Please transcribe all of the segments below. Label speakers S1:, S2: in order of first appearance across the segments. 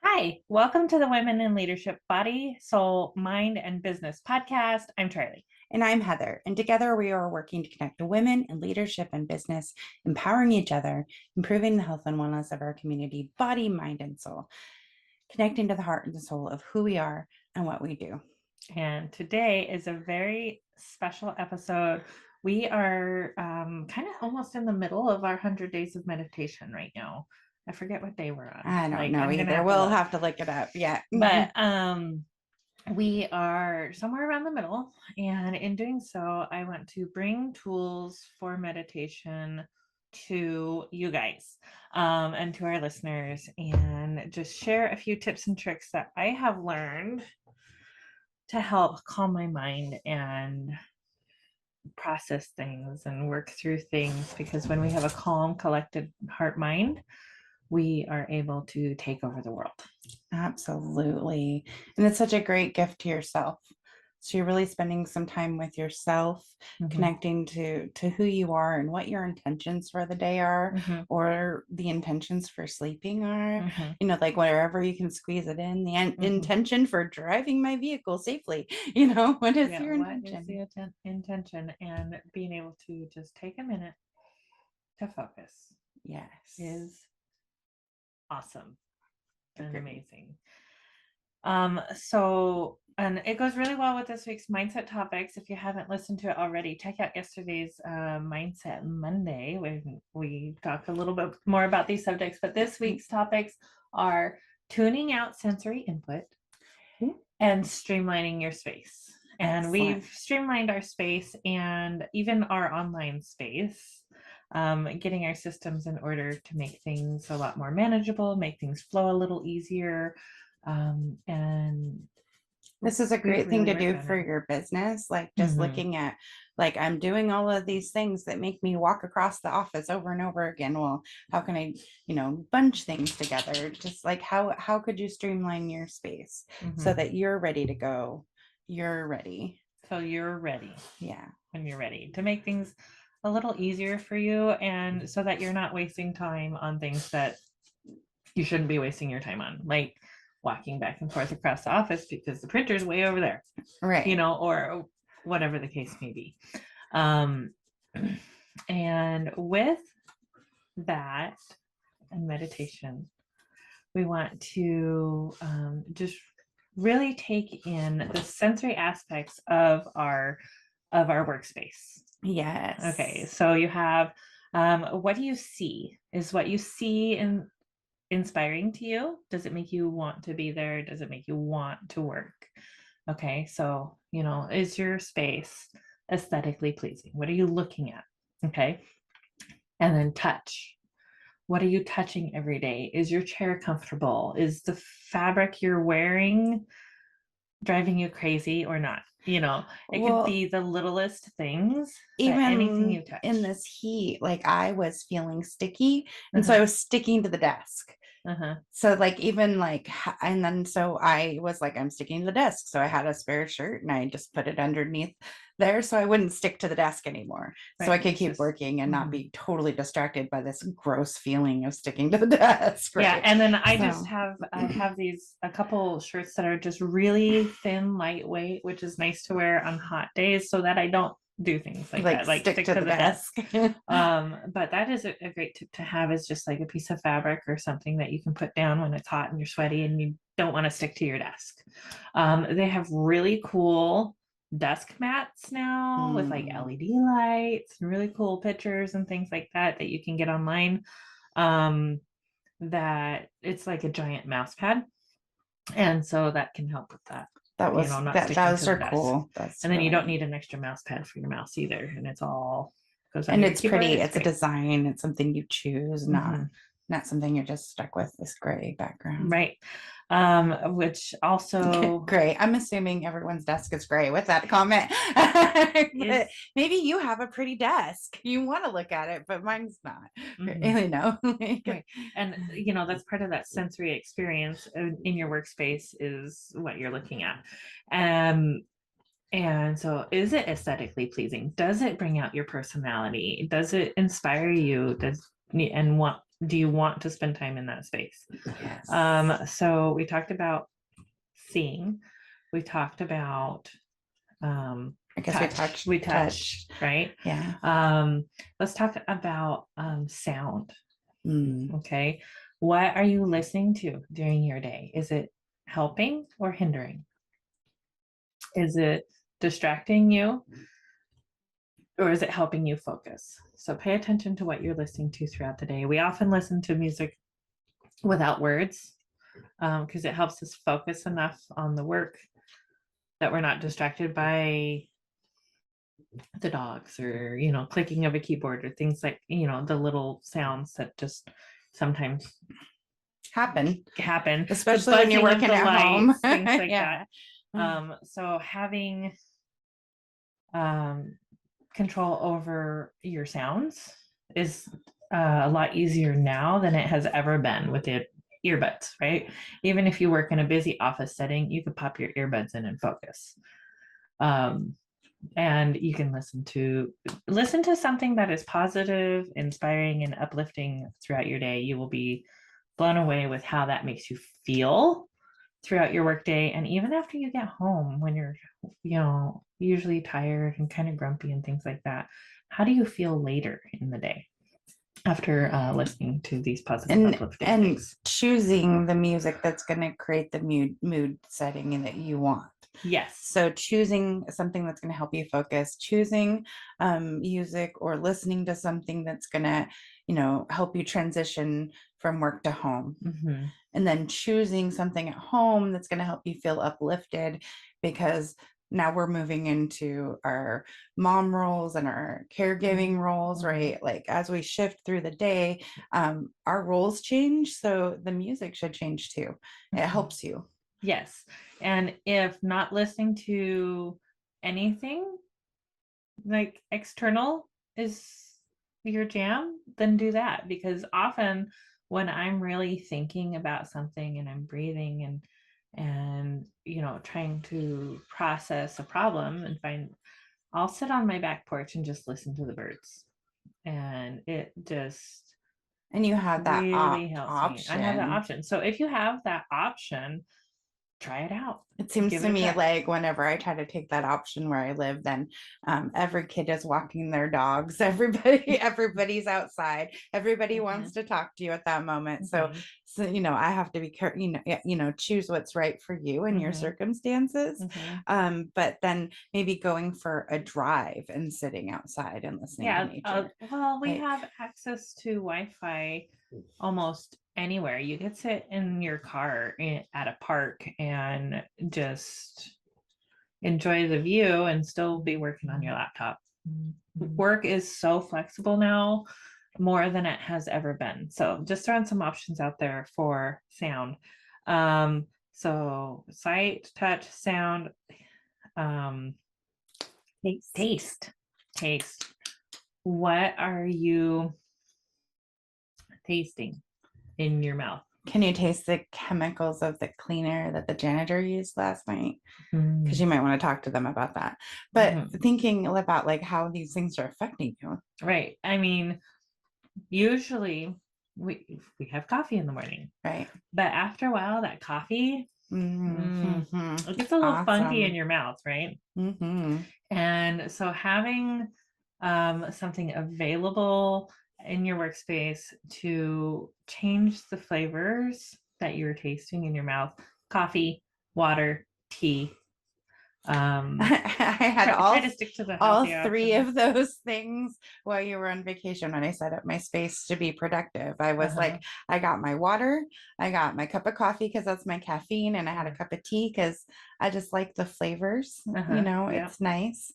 S1: Hi, welcome to the Women in Leadership Body, Soul, Mind, and Business podcast. I'm Charlie.
S2: And I'm Heather, and together we are working to connect women in leadership and business, empowering each other, improving the health and wellness of our community, body, mind, and soul, connecting to the heart and the soul of who we are and what we do.
S1: And today is a very special episode. We are kind of almost in the middle of our 100 days of meditation right now. I forget what day we're on.
S2: I don't know either. We'll have to look it up. Yeah.
S1: But we are somewhere around the middle, and in doing so, I want to bring tools for meditation to you guys and to our listeners, and just share a few tips and tricks that I have learned to help calm my mind and process things and work through things, because when we have a calm, collected heart mind, we are able to take over the world.
S2: Absolutely. And it's such a great gift to yourself. So you're really spending some time with yourself, connecting to who you are and what your intentions for the day are, or the intentions for sleeping are, like wherever you can squeeze it in. The intention for driving my vehicle safely, what is your intention?
S1: What is the intention? And being able to just take a minute to focus.
S2: Yes.
S1: Is awesome and amazing. And it goes really well with this week's mindset topics. If you haven't listened to it already, check out yesterday's Mindset Monday, when we talk a little bit more about these subjects. But this week's topics are tuning out sensory input and streamlining your space. And we've streamlined our space and even our online space, getting our systems in order to make things a lot more manageable, make things flow a little easier. And
S2: this is a great thing to do for your business. Like just looking at, like, I'm doing all of these things that make me walk across the office over and over again. Well, how can I, bunch things together? Just like how could you streamline your space so that you're ready to go? You're ready.
S1: So you're ready.
S2: Yeah.
S1: When you're ready to make things a little easier for you, and so that you're not wasting time on things that you shouldn't be wasting your time on, like walking back and forth across the office because the printer's way over there,
S2: right?
S1: Or whatever the case may be. And with that and meditation, we want to just really take in the sensory aspects of our workspace.
S2: Yes.
S1: Okay, so you have what do you see? Is what you see inspiring to you? Does it make you want to be there? Does it make you want to work? Okay, so is your space aesthetically pleasing? What are you looking at? Okay, and then touch. What are you touching every day? Is your chair comfortable? Is the fabric you're wearing driving you crazy or not? It could be the littlest things,
S2: even
S1: anything you touch.
S2: In this heat, like I was feeling sticky, and so I was sticking to the desk. So like even like, and then so I was like, I'm sticking to the desk. So I had a spare shirt and I just put it underneath there so I wouldn't stick to the desk anymore. Right. So I could keep working and not be totally distracted by this gross feeling of sticking to the desk.
S1: Right? Yeah. And then I have a couple shirts that are just really thin, lightweight, which is nice to wear on hot days so that I don't do things like that, like stick to the desk. But that is a great tip to have, is just like a piece of fabric or something that you can put down when it's hot and you're sweaty and you don't want to stick to your desk. They have really cool desk mats now with like LED lights and really cool pictures and things like that you can get online. That it's like a giant mouse pad, and so that can help with that.
S2: That was those are cool.
S1: And then you don't need an extra mouse pad for your mouse either, and it's all goes on.
S2: And it's pretty. It's a design. It's something you choose, not something you're just stuck with, this gray background.
S1: Right. Which also
S2: gray. I'm assuming everyone's desk is gray with that comment. But maybe you have a pretty desk. You want to look at it, but mine's not. Really, no.
S1: Right. And that's part of that sensory experience in your workspace, is what you're looking at. And so, is it aesthetically pleasing? Does it bring out your personality? Does it inspire you? And Do you want to spend time in that space?
S2: Yes.
S1: So we talked about seeing, we talked about
S2: I guess
S1: touch. We touched, right?
S2: Yeah.
S1: Let's talk about sound.
S2: Mm.
S1: Okay. What are you listening to during your day? Is it helping or hindering? Is it distracting you or is it helping you focus? So pay attention to what you're listening to throughout the day. We often listen to music without words because it helps us focus enough on the work that we're not distracted by the dogs or, clicking of a keyboard or things like, the little sounds that just sometimes
S2: Happen,
S1: happen.
S2: especially
S1: The
S2: when you're
S1: buzzing of
S2: working
S1: the
S2: at home.
S1: lights, things like
S2: Yeah.
S1: that. So having control over your sounds is a lot easier now than it has ever been with the earbuds, right? Even if you work in a busy office setting, you could pop your earbuds in and focus. And you can listen to something that is positive, inspiring, and uplifting throughout your day. You will be blown away with how that makes you feel throughout your workday, and even after you get home when you're usually tired and kind of grumpy and things like that. How do you feel later in the day after listening to these positive uplifting
S2: and
S1: things?
S2: choosing the music that's going to create the mood setting that you want.
S1: Yes.
S2: So choosing something that's going to help you focus, choosing music or listening to something that's going to, help you transition from work to home.
S1: Mm-hmm.
S2: And then choosing something at home that's going to help you feel uplifted, because now we're moving into our mom roles and our caregiving roles, right? Like as we shift through the day, our roles change. So the music should change too. It helps you.
S1: Yes. And if not listening to anything like external is your jam, then do that. Because often when I'm really thinking about something and I'm breathing and trying to process a problem and I'll sit on my back porch and just listen to the birds. And it just
S2: And you have that
S1: really helps
S2: option.
S1: me. I have that option. So if you have that option, try it out.
S2: It seems
S1: Give
S2: to
S1: it a
S2: me
S1: try.
S2: like whenever I try to take that option where I live, then every kid is walking their dogs. Everybody's outside. Everybody wants to talk to you at that moment. So I have to be careful. Choose what's right for you and your circumstances. But then maybe going for a drive and sitting outside and listening to nature.
S1: Well, we have access to Wi-Fi almost anywhere. You could sit in your car at a park and just enjoy the view and still be working on your laptop. Work is so flexible now, more than it has ever been. So just throwing some options out there for sound. So sight, touch, sound, taste. What are you tasting in your mouth?
S2: Can you taste the chemicals of the cleaner that the janitor used last night? Because you might want to talk to them about that. But thinking about like how these things are affecting you.
S1: Right. I mean, usually we have coffee in the morning.
S2: Right.
S1: But after a while, that coffee, it gets a little funky in your mouth, right? And so having something available in your workspace to change the flavors that you're tasting in your mouth: coffee, water, tea.
S2: I had
S1: try to stick to the
S2: all
S1: healthy
S2: three
S1: options.
S2: of those things while you were on vacation. When I set up my space to be productive, I was like, I got my water, I got my cup of coffee because that's my caffeine, and I had a cup of tea because I just like the flavors. It's nice.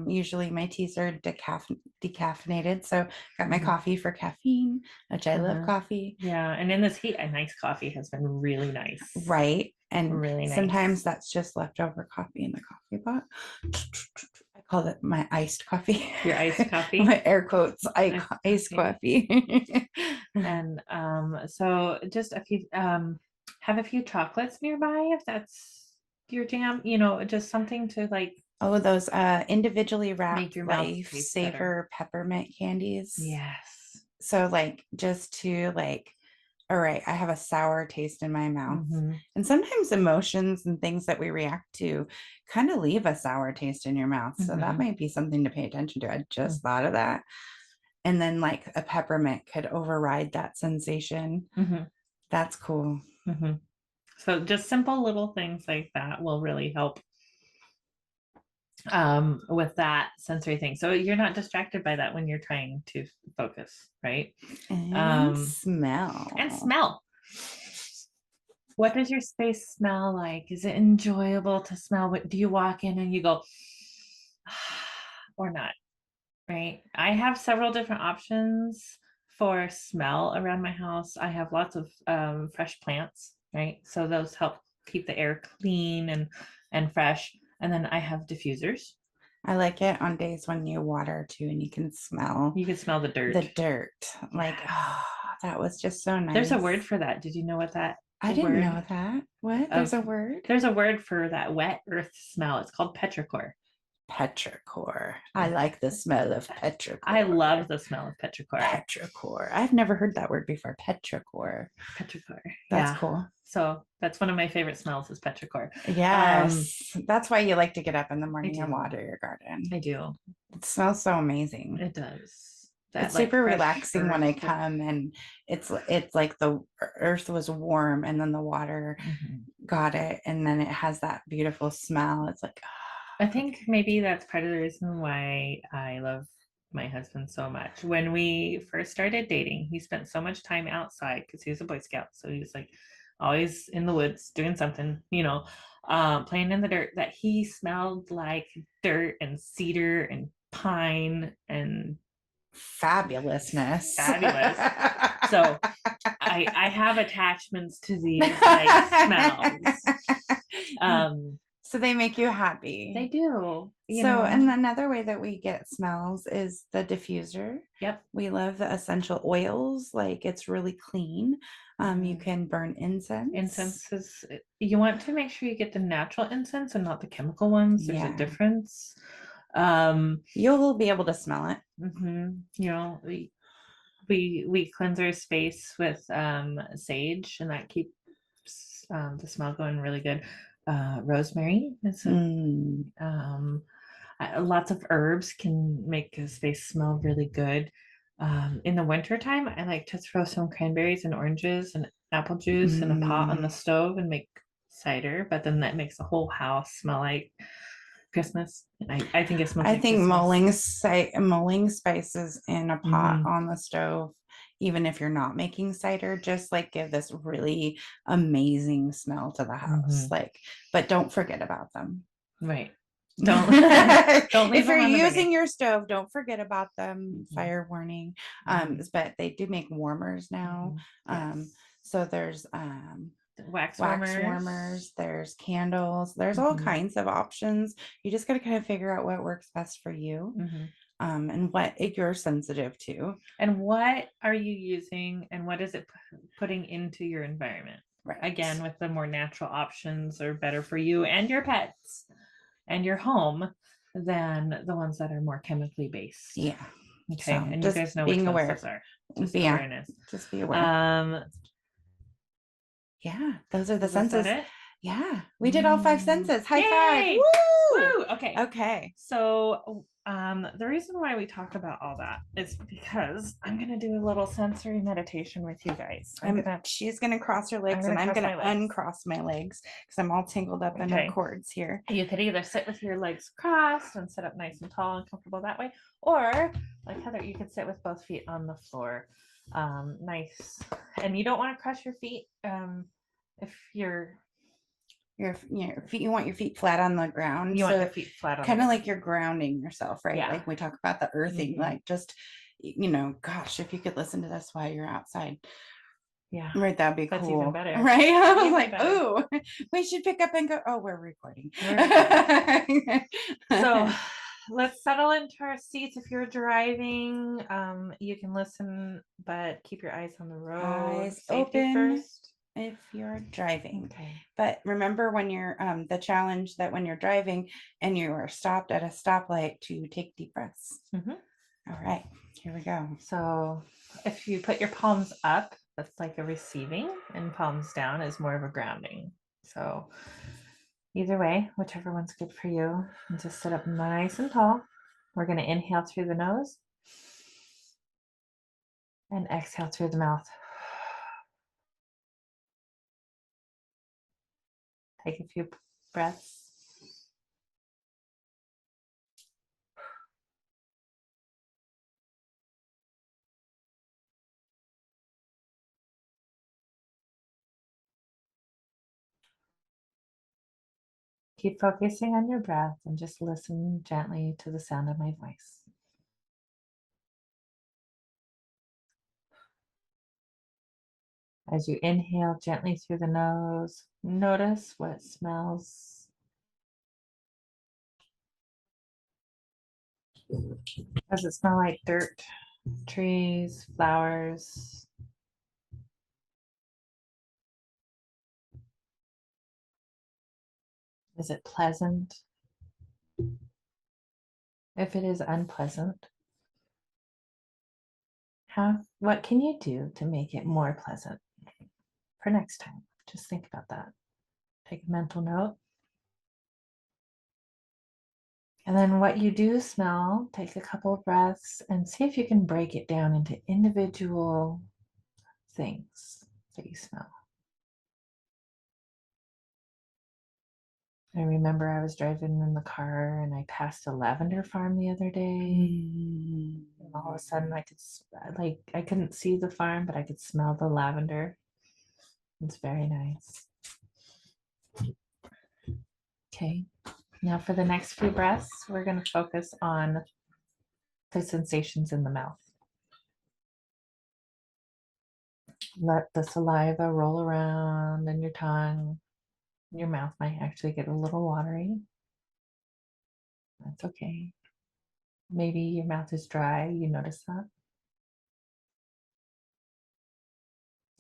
S2: Usually my teas are decaffeinated, so got my coffee for caffeine, which I love coffee.
S1: Yeah, and in this heat, a nice coffee has been really nice.
S2: Right. And
S1: really nice.
S2: Sometimes that's just leftover coffee in the coffee pot. I call it my iced coffee.
S1: Your iced coffee?
S2: My air quotes, iced coffee.
S1: And so just have a few chocolates nearby if that's your jam, just something to like.
S2: Oh, those individually wrapped
S1: Make your mouth
S2: Life
S1: taste
S2: Saver peppermint candies.
S1: Yes.
S2: So like just to like, all right, I have a sour taste in my mouth.
S1: Mhm.
S2: And sometimes emotions and things that we react to kind of leave a sour taste in your mouth. So that
S1: Mhm.
S2: might be something to pay attention to. I just
S1: Mm.
S2: thought of that. And then like a peppermint could override that sensation.
S1: Mhm.
S2: That's cool.
S1: Mhm. So just simple little things like that will really help with that sensory thing. So you're not distracted by that when you're trying to focus, right?
S2: And
S1: Um,
S2: smell.
S1: and smell. What does your space smell like? Is it enjoyable to smell? What do you walk in and you go or not? Right. I have several different options for smell around my house. I have lots of fresh plants, right? So those help keep the air clean and fresh. And then I have diffusers.
S2: I like it on days when you water too and you can smell
S1: You can smell the dirt.
S2: the dirt. Like,
S1: Yes.
S2: oh, that was just so nice.
S1: There's a word for that. Did you know what that
S2: I didn't
S1: word
S2: know that. What? There's a word?
S1: There's a word for that wet earth smell. It's called petrichor.
S2: Petrichor. I like the smell of petrichor.
S1: I love the smell of petrichor.
S2: Petrichor. I've never heard that word before. Petrichor.
S1: Petrichor.
S2: That's
S1: Yeah.
S2: cool.
S1: So that's one of my favorite smells is petrichor.
S2: Yes. That's why you like to get up in the morning and
S1: do.
S2: water your garden.
S1: I do.
S2: It smells so amazing.
S1: It does. That
S2: It's
S1: like
S2: super
S1: fresh
S2: relaxing when I
S1: earth.
S2: come and it's like the earth was warm and then the water
S1: Mhm.
S2: got it and then it has that beautiful smell. It's like,
S1: I think maybe that's part of the reason why I love my husband so much. When we first started dating, he spent so much time outside because he was a Boy Scout. So he was like always in the woods doing something, playing in the dirt, that he smelled like dirt and cedar and pine and
S2: fabulousness.
S1: fabulous. So I have attachments to these like smells.
S2: So they make you happy.
S1: They do.
S2: And another way that we get smells is the diffuser.
S1: Yep.
S2: We love the essential oils. Like it's really clean. You can burn incense.
S1: Incense is, you want to make sure you get the natural incense and not the chemical ones. There's a difference.
S2: You'll be able to smell it.
S1: We cleanse our space with sage, and that keeps the smell going really good. Rosemary is lots of herbs can make a space smell really good. In the wintertime, I like to throw some cranberries and oranges and apple juice in a pot on the stove and make cider, but then that makes the whole house smell like Christmas. I think it smells like
S2: Christmas. mulling spices in a pot on the stove, even if you're not making cider, just like give this really amazing smell to the house. Like, but don't forget about them.
S1: Right. Don't leave
S2: if you're
S1: them on the
S2: using
S1: burner.
S2: your stove, don't forget about them. Fire warning. But they do make warmers now. So there's wax warmers, there's candles, there's all kinds of options. You just got to kind of figure out what works best for you. And what you're sensitive to.
S1: And what are you using and what is it putting into your environment?
S2: Right.
S1: Again, with the more natural options are better for you and your pets and your home than the ones that are more chemically based.
S2: Yeah.
S1: Okay. So and you guys know which ones those are. Just awareness.
S2: Just be aware. Yeah, those are the senses. Yeah, we did all 5 senses. High five. Woo! Okay.
S1: So the reason why we talk about all that is because I'm gonna do a little sensory meditation with you guys.
S2: She's gonna cross her legs and I'm gonna uncross my legs because I'm all tangled up in the cords here.
S1: You could either sit with your legs crossed and sit up nice and tall and comfortable that way, or like Heather, you could sit with both feet on the floor. Nice. And you don't want to cross your feet if your
S2: feet, you want your feet flat on the ground.
S1: You want your feet flat on
S2: kind of like you're grounding yourself, right?
S1: Yeah.
S2: Like we talk about the earthing, like just gosh, if you could listen to this while you're outside.
S1: Yeah.
S2: Right, that'd be
S1: That's
S2: cool.
S1: even better.
S2: Right? I was like, oh, we should pick up and go. Oh, we're recording.
S1: So let's settle into our seats. If you're driving, you can listen, but keep your eyes on the road.
S2: Eyes
S1: Safety
S2: open
S1: first.
S2: If you're driving.
S1: Okay.
S2: But remember when you're the challenge that when you're driving and you are stopped at a stoplight to take deep breaths. All right, here we go.
S1: So if you put your palms up, that's like a receiving, and palms down is more of a grounding. So either way, whichever one's good for you, and just sit up nice and tall. We're going to inhale through the nose and exhale through the mouth. Take a few breaths. Keep focusing on your breath and just listen gently to the sound of my voice. As you inhale gently through the nose, notice what smells. Does it smell like dirt, trees, flowers? Is it pleasant? If it is unpleasant, what can you do to make it more pleasant for next time? Just think about that. Take a mental note. And then what you do smell, take a couple of breaths and see if you can break it down into individual things that you smell. I remember I was driving in the car and I passed a lavender farm the other day. And all of a sudden I couldn't see the farm, but I could smell the lavender. It's very nice. Okay. Now for the next few breaths, we're going to focus on the sensations in the mouth. Let the saliva roll around in your tongue. Your mouth might actually get a little watery. That's okay. Maybe your mouth is dry. You notice that.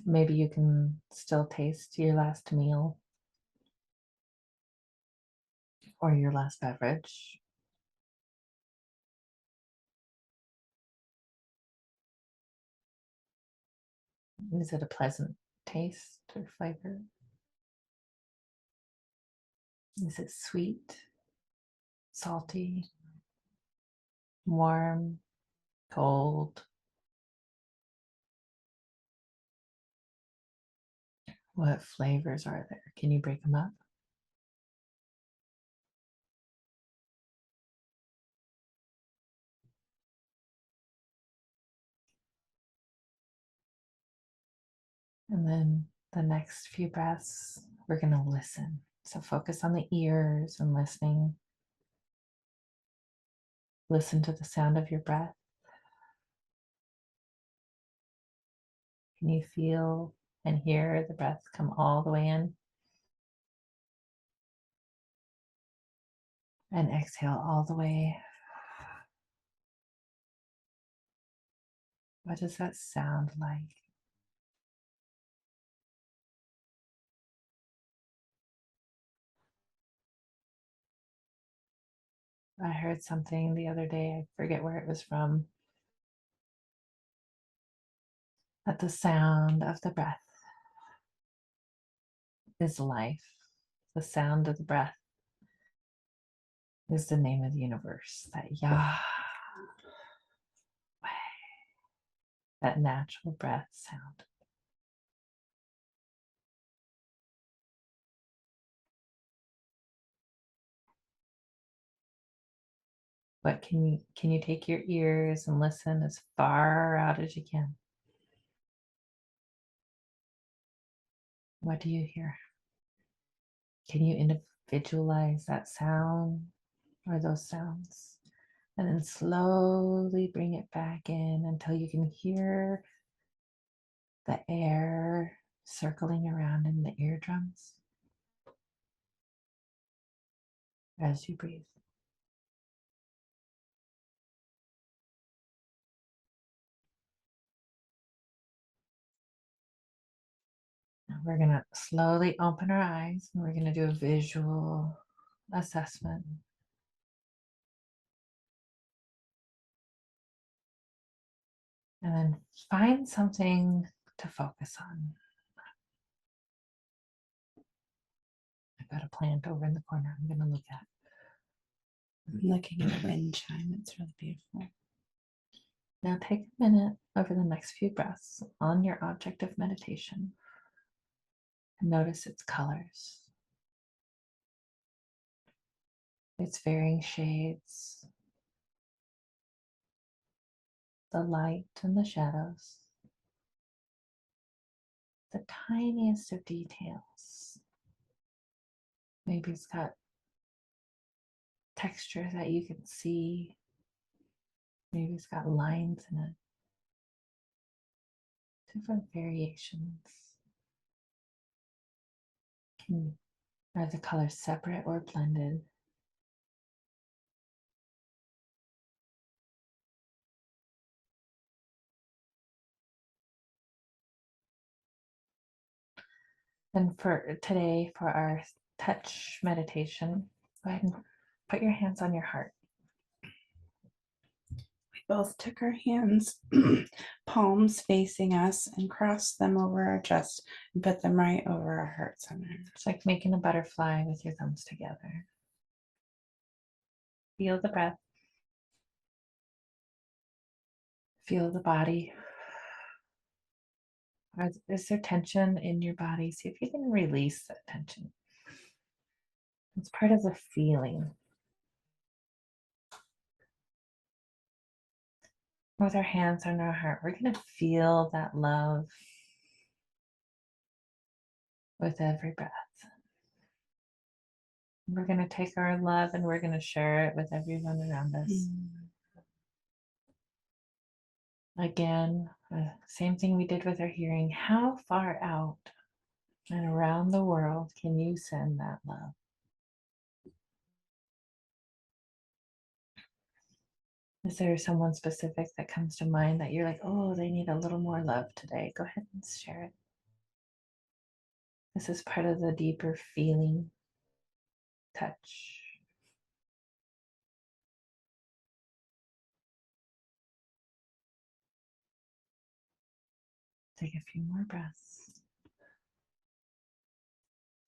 S1: Maybe you can still taste your last meal or your last beverage. Is it a pleasant taste or flavor? Is it sweet, salty, warm, cold? What flavors are there? Can you break them up? And then the next few breaths, we're going to listen. So focus on the ears and listening. Listen to the sound of your breath. Can you feel and hear the breath come all the way in? And exhale all the way. What does that sound like? I heard something the other day, I forget where it was from, that the sound of the breath is life. The sound of the breath is the name of the universe. That Yah, that natural breath sound. But can you take your ears and listen as far out as you can? What do you hear? Can you individualize that sound or those sounds? And then slowly bring it back in until you can hear the air circling around in the eardrums as you breathe. Now we're going to slowly open our eyes and we're going to do a visual assessment. And then find something to focus on. I've got a plant over in the corner I'm going to look at.
S2: I'm looking at the wind chime. It's really beautiful.
S1: Now take a minute over the next few breaths on your object of meditation and notice its colors, its varying shades, the light and the shadows, the tiniest of details. Maybe it's got texture that you can see. Maybe it's got lines in it. Different variations. Are the colors separate or blended? And for today, for our touch meditation, go ahead and put your hands on your heart.
S2: We both took our hands, palms facing us, and crossed them over our chest and put them right over our heart center.
S1: It's like making a butterfly with your thumbs together. Feel the breath. Feel the body. Is there tension in your body? See if you can release that tension. It's part of the feeling. With our hands on our heart, we're going to feel that love with every breath. We're going to take our love and we're going to share it with everyone around us. Again, same thing we did with our hearing. How far out and around the world can you send that love? Is there someone specific that comes to mind that you're like, oh, they need a little more love today? Go ahead and share it. This is part of the deeper feeling, touch. Take a few more breaths.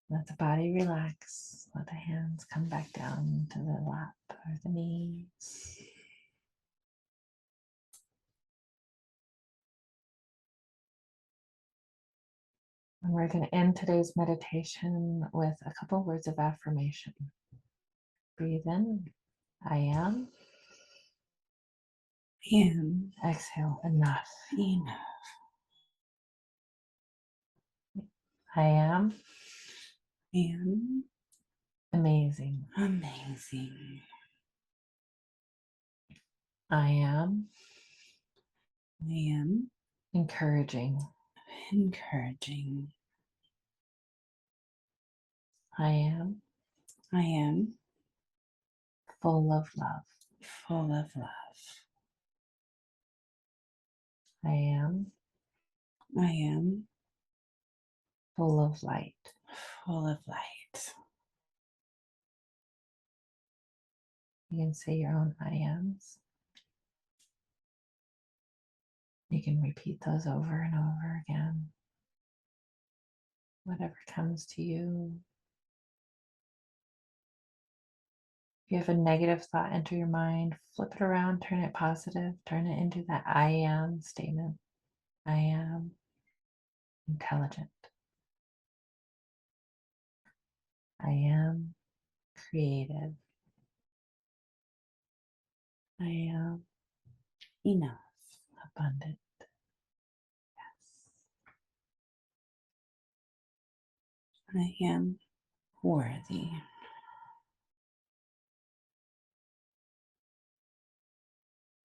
S1: Let the body relax. Let the hands come back down to the lap or the knees. And we're going to end today's meditation with a couple words of affirmation. Breathe in. I am.
S2: And
S1: Exhale. Enough.
S2: enough.
S1: I am.
S2: And
S1: Amazing.
S2: amazing.
S1: I am.
S2: I am
S1: Encouraging.
S2: encouraging.
S1: I am.
S2: I am
S1: Full of love.
S2: full of love.
S1: I am.
S2: I am
S1: Full of light.
S2: full of light.
S1: You can say your own I ams. You can repeat those over and over again. Whatever comes to you. If you have a negative thought enter your mind, flip it around, turn it positive, turn it into that I am statement. I am intelligent. I am creative. I am
S2: Enough.
S1: abundant. Yes.
S2: I am worthy.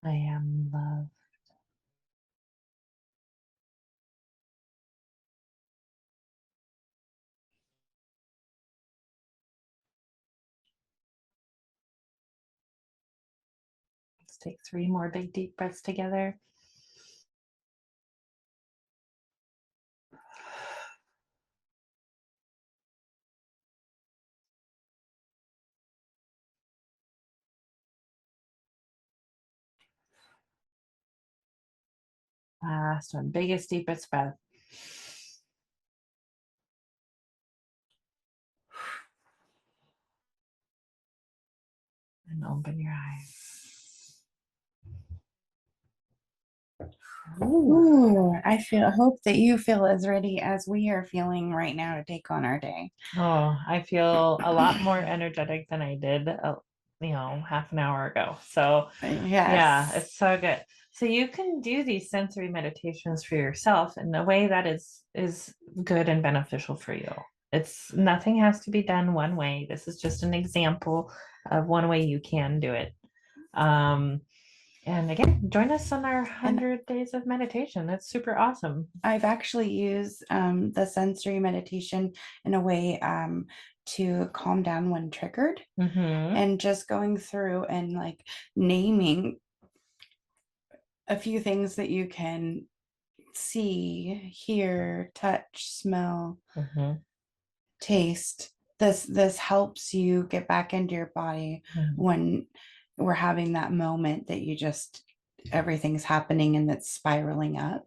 S1: I am love. Let's take 3 more big deep breaths together. Last one, biggest, deepest breath. And open your eyes.
S2: Ooh, hope that you feel as ready as we are feeling right now to take on our day.
S1: Oh, I feel a lot more energetic than I did, half an hour ago. So yeah,
S2: Yes.
S1: it's so good. So you can do these sensory meditations for yourself in a way that is good and beneficial for you. It's nothing has to be done one way. This is just an example of one way you can do it. And again, join us on our
S2: And
S1: 100 days of meditation. That's super awesome.
S2: I've actually used the sensory meditation in a way to calm down when triggered,
S1: Mm-hmm.
S2: and just going through and like naming a few things that you can see, hear, touch, smell,
S1: Mm-hmm.
S2: taste. This helps you get back into your body
S1: Mm-hmm.
S2: when we're having that moment that you just everything's happening and it's spiraling up.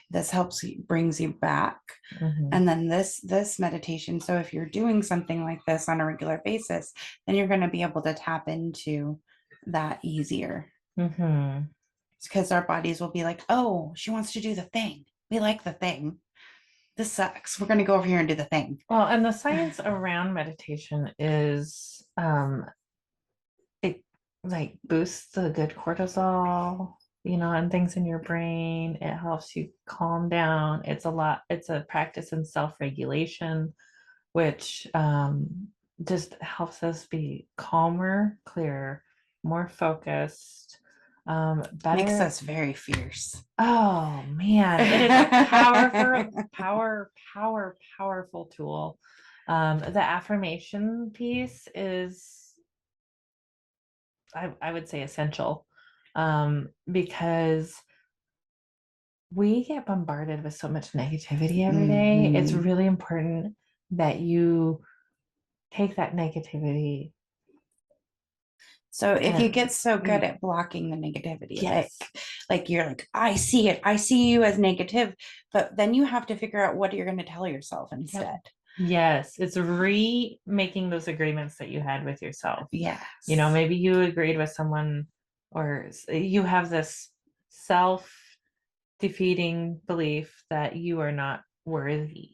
S2: This helps brings you back.
S1: Mm-hmm.
S2: And then this meditation, so if you're doing something like this on a regular basis, then you're going to be able to tap into that easier,
S1: Mm-hmm.
S2: because our bodies will be like, oh, she wants to do the thing, we like the thing, this sucks, we're going to go over here and do the thing.
S1: Well, and the science around meditation is it like boosts the good cortisol, and things in your brain. It helps you calm down. It's a practice in self-regulation, which just helps us be calmer, clearer, more focused,
S2: Makes
S1: better.
S2: us very fierce.
S1: Oh man, it is a powerful tool. The affirmation piece is, I would say, essential, because we get bombarded with so much negativity every day. It's
S2: Mhm.
S1: really important that you take that negativity.
S2: So if you
S1: And
S2: get so good at blocking the negativity,
S1: yes,
S2: like you're like, I see it, I see you as negative, but then you have to figure out what you're going to tell yourself
S1: yep,
S2: instead.
S1: yes, it's remaking those agreements that you had with yourself.
S2: Yes.
S1: Maybe you agreed with someone, or you have this self defeating belief that you are not worthy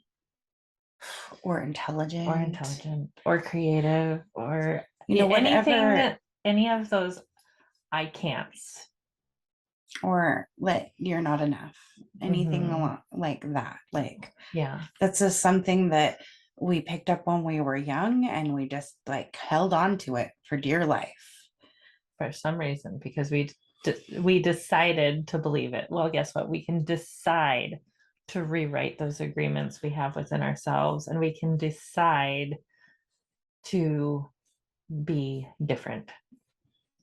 S2: Or intelligent.
S1: or creative or
S2: Whatever.
S1: any of those I can'ts.
S2: Or that you're not enough. Anything
S1: Mhm.
S2: like that. Like,
S1: Yeah,
S2: that's just something that we picked up when we were young, and we just like held on to it for dear life.
S1: for some reason, because we decided to believe it. Well, guess what? We can decide to rewrite those agreements we have within ourselves, and we can decide to be different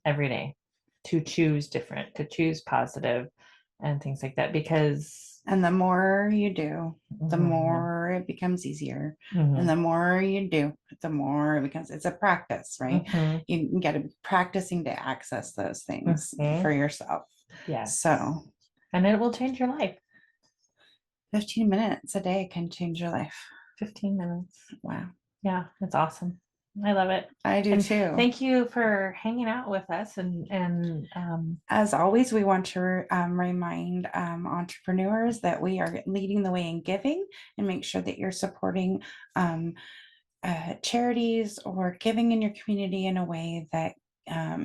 S1: every day, to choose different, to choose positive, and things like that. Because
S2: And the more you do, the
S1: Mhm.
S2: more it becomes easier.
S1: Mhm.
S2: And the more you do, the more it becomes, it's a practice, right?
S1: Mhm.
S2: You got to be practicing to access those things for
S1: Mhm.
S2: yourself.
S1: Yes,
S2: So
S1: and it will change your life.
S2: 15 minutes a day can change your life.
S1: 15 minutes.
S2: Wow.
S1: Yeah, it's awesome. I love it.
S2: I do
S1: And
S2: too.
S1: thank you for hanging out with us.
S2: As always, we want to remind entrepreneurs that we are leading the way in giving, and make sure that you're supporting charities or giving in your community in a way that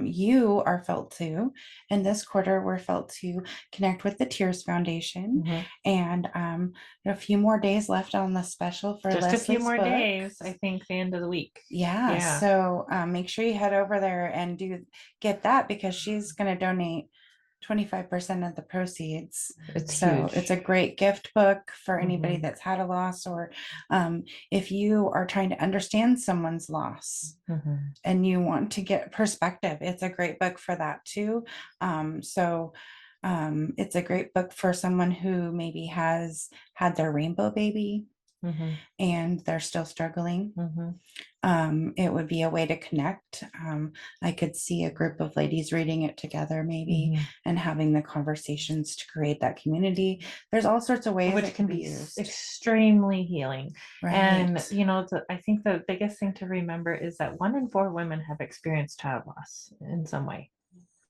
S2: you are felt to. And this quarter, we're felt to connect with the Tears Foundation.
S1: Mhm.
S2: And there are a few more days left on the special for
S1: Just a few
S2: Leslie's
S1: more
S2: book.
S1: days, I think, the end of the week.
S2: Yeah,
S1: Yeah.
S2: so make sure you head over there and get that, because she's going to donate 25% of the proceeds.
S1: It's
S2: So
S1: huge.
S2: it's a great gift book for anybody
S1: Mhm.
S2: that's had a loss, or if you are trying to understand someone's loss
S1: Mhm.
S2: and you want to get perspective, it's a great book for that too. It's a great book for someone who maybe has had their rainbow baby, and they're still struggling.
S1: Mhm.
S2: It would be a way to connect. I could see a group of ladies reading it together, maybe,
S1: Mhm.
S2: and having the conversations to create that community. There's all sorts of ways
S1: Which
S2: it
S1: can
S2: can be
S1: be
S2: used.
S1: extremely healing. And,
S2: Right.
S1: I think the biggest thing to remember is that 1 in 4 women have experienced child loss in some way.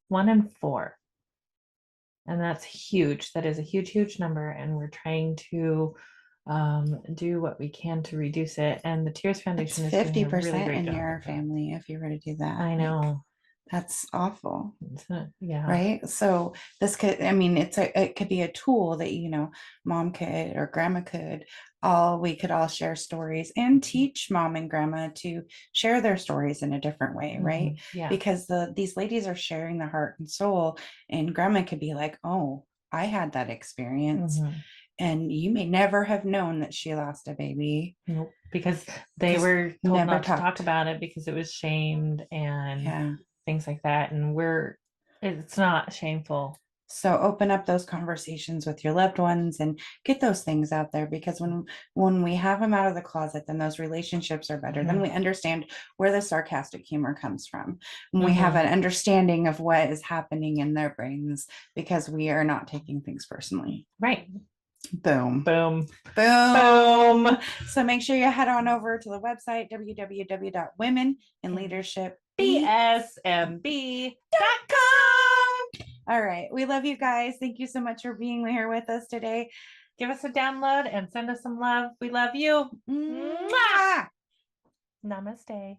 S1: 1 in 4. And that's huge. That is a huge, huge number. And we're trying to do what we can to reduce it. And the Tears
S2: It's
S1: Foundation is doing a really
S2: 50%
S1: great
S2: in
S1: job
S2: your
S1: with that.
S2: family if you were to do that.
S1: I know.
S2: That's awful.
S1: Yeah.
S2: Right. So this could, I mean, it could be a tool that, mom could or grandma could, we could all share stories and teach mom and grandma to share their stories in a different way. Right.
S1: Yeah.
S2: Because these ladies are sharing their heart and soul, and grandma could be like, oh, I had that experience. And you may never have known that she lost a baby.
S1: Nope. Because they
S2: 'Cause
S1: were told
S2: never
S1: not to talk
S2: talked.
S1: about it because it was shamed and
S2: Yeah.
S1: things like that. And it's not shameful.
S2: So open up those conversations with your loved ones and get those things out there, because when we have them out of the closet, then those relationships are better. Then we understand where the sarcastic humor comes from. When we have an understanding of what is happening in their brains, because we are not taking things personally.
S1: Right.
S2: Boom.
S1: Boom.
S2: Boom.
S1: Boom.
S2: So make sure you head on over to the website www.womeninleadershipbsmb.com. All right. We love you guys. Thank you so much for being here with us today.
S1: Give us a download and send us some love. We love you.
S2: Mwah!
S1: Namaste.